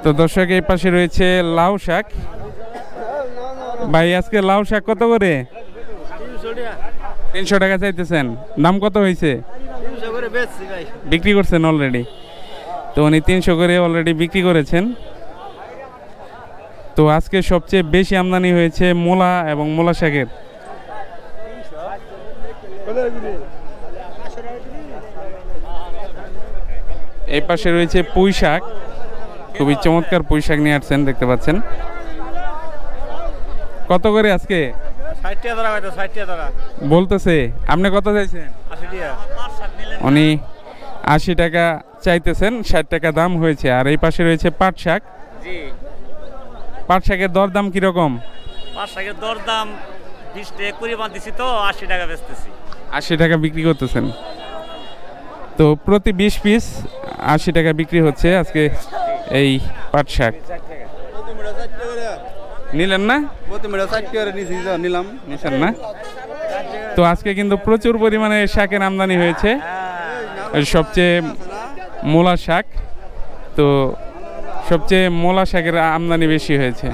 তো দর্শক এই পাশে রয়েছে লাউ শাক। ভাই আজকে লাউ শাক কত করে? 300 টাকা চাইতেছেন। দাম কত হয়েছে? বিক্রি করছেন অলরেডি? তো উনি 300 করে অলরেডি বিক্রি করেছেন। তো আজকে সবচেয়ে বেশি আমদানি হয়েছে মূলা এবং মূলা শাকের। এই পাশে রয়েছে পুঁই শাক, খুবই চমৎকার পুঁই শাক নিয়ে আসছেন, দেখতে পাচ্ছেন। কত করে আজকে? 60 টাকা বলতেছে। আপনি কত চাইছেন? 80 টাকা। উনি 80 টাকা চাইতেছেন, 60 টাকা দাম হয়েছে। আর এই পাশে রয়েছে পাট শাক। জি, পাট শাকের দরদাম কিরকম? পাট শাকের দরদাম 20 টাকা 20 দিছি, তো 80 টাকা বেচতেছি। 80 টাকা বিক্রি করতেছেন। তো প্রতি 20 পিস 80 টাকা বিক্রি হচ্ছে আজকে এই পাট শাক। নিলেন না? নিলাম। নিছেন না? তো আজকে কিন্তু প্রচুর পরিমাণে শাকের আমদানি হয়েছে, সবচেয়ে মূলা শাক। তো সবচেয়ে মূলা শাকের আমদানি বেশি হয়েছে।